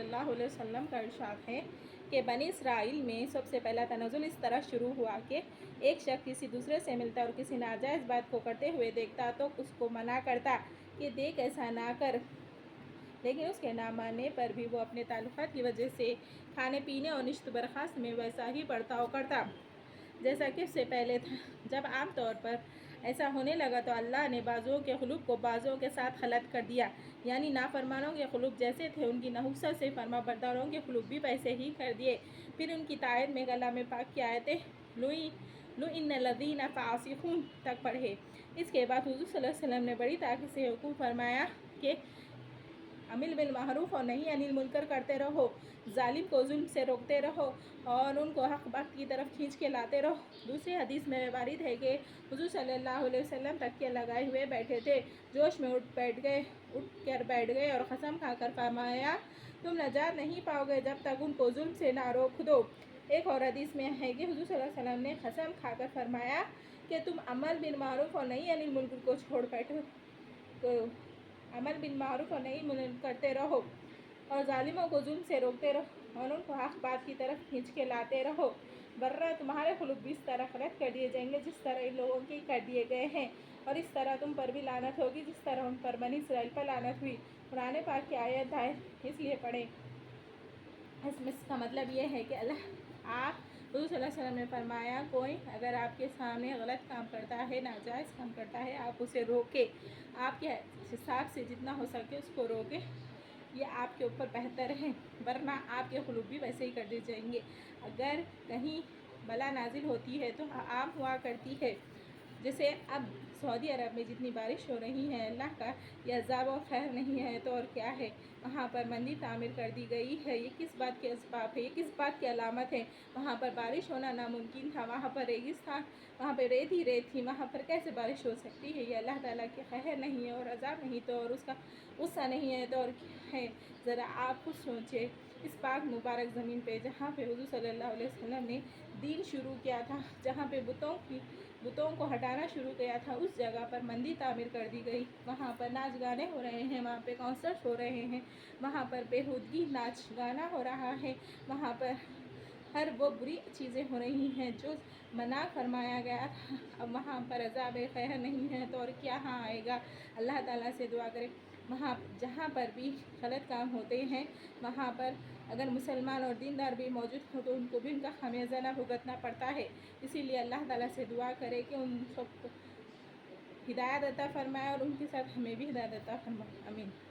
सल्लल्लाहु अलैहि वसल्लम का इरशाद है कि बनी इसराइल में सबसे पहला तनज़ुल इस तरह शुरू हुआ कि एक शख्स किसी दूसरे से मिलता और किसी नाजायज़ बात को करते हुए देखता तो उसको मना करता कि देख ऐसा ना कर, लेकिन उसके ना मानने पर भी वो अपने ताल्लुकात की वजह से खाने पीने और निश्चित बर्खास्त में वैसा ही बर्ताव करता जैसा कि उससे पहले था। जब आम तौर पर ऐसा होने लगा तो अल्लाह ने बाजुओं के खुलूक को बाजुओं के साथ खलत कर दिया, यानी नाफरमानों के खुलूक जैसे थे उनकी नहुसत से फरमा बरदारों के खुलूक भी वैसे ही कर दिए। फिर उनकी तायद में कलाम पाक की आयतें लुइन्नल्लज़ीना फ़ासिक़ून तक पढ़े। इसके बाद हुज़ूर सल्लल्लाहु अलैहि वसल्लम ने बड़ी ताक़ीद से हुक्म फरमाया कि अमिल बिल मारूफ और नहीं अनिल मुनकर करते रहो, जालिम को जुल्म से रोकते रहो और उनको हक़ बात की तरफ खींच के लाते रहो। दूसरी हदीस में वारिद है कि हुज़ूर सल्लल्लाहु अलैहि वसल्लम तकिया लगाए हुए बैठे थे, जोश में उठ बैठ गए और कसम खाकर फरमाया तुम नजात नहीं पाओगे जब तक उनको जुल्म से ना रोक दो। एक और हदीस में है कि हुज़ूर सल्लल्लाहु अलैहि वसल्लम ने कसम खाकर फरमाया कि तुम अमल बिल मारूफ और नहीं अनिल मुनकर को छोड़ बैठो, अमल बिल मारूफ और नहीं मुनकर करते रहो और जालिमों को जुल्म से रोकते रहो और उनको हक़ बात की तरफ खींच के लाते रहो, वरना तुम्हारे खुलूक भी इस तरह गलत कर दिए जाएंगे जिस तरह इन लोगों के कर दिए गए हैं, और इस तरह तुम पर भी लानत होगी जिस तरह उन पर बनी इसराइल पर लानत हुई। कुरान पाक की आयत है इसलिए पढ़ें। इसका मतलब ये है कि हुज़ूर सल्लल्लाहु अलैहि वसल्लम ने फरमाया कोई अगर आपके सामने गलत काम करता है, नाजायज़ काम करता है, आप उसे रोके, आपके हिसाब से जितना हो सके उसको रोके, ये आपके ऊपर बेहतर है, वरना आपके खुलूक भी वैसे ही कर दिए जाएंगे। अगर कहीं बला नाजिल होती है तो आम हुआ करती है, जैसे अब सऊदी अरब में जितनी बारिश हो रही है, अल्लाह का यह अज़ाब और खैर नहीं है तो और क्या है। वहाँ पर मंदिर तामीर कर दी गई है, ये किस बात के असबाब है, ये किस बात की अलामत है। वहाँ पर बारिश होना नामुमकिन था, वहाँ पर रेगिस्तान, वहाँ पर रेत ही रेत थी, वहाँ पर कैसे बारिश हो सकती है। ये अल्लाह ताला के खैर नहीं है और अज़ाब नहीं तो और उसका गुस्सा नहीं है तो और क्या है। ज़रा आप खुद सोचें, इस पाक मुबारक ज़मीन पे जहाँ पे हुज़ूर सल्लल्लाहु अलैहि वसल्लम ने दीन शुरू किया था, जहाँ पे बुतों को हटाना शुरू किया था, उस जगह पर मंदिर तामीर कर दी गई। वहाँ पर नाच गाने हो रहे हैं, वहाँ पे कॉन्सर्ट हो रहे हैं, वहाँ पर बेहूदगी नाच गाना हो रहा है, वहाँ पर हर वो बुरी चीज़ें हो रही हैं जो मना फरमाया गया था। अब वहाँ पर अज़ाब खैर नहीं है तो और क्या हाँ आएगा। अल्लाह ताला से दुआ करें वहाँ जहाँ पर भी गलत काम होते हैं वहाँ पर अगर मुसलमान और दीनदार भी मौजूद हो तो उनको भी उनका खामियाजा ना भुगतना पड़ता है। इसीलिए अल्लाह ताला से दुआ करें कि उन सबको हिदायत अता फरमाए और उनके साथ हमें भी हिदायत अता फरमाए। आमीन।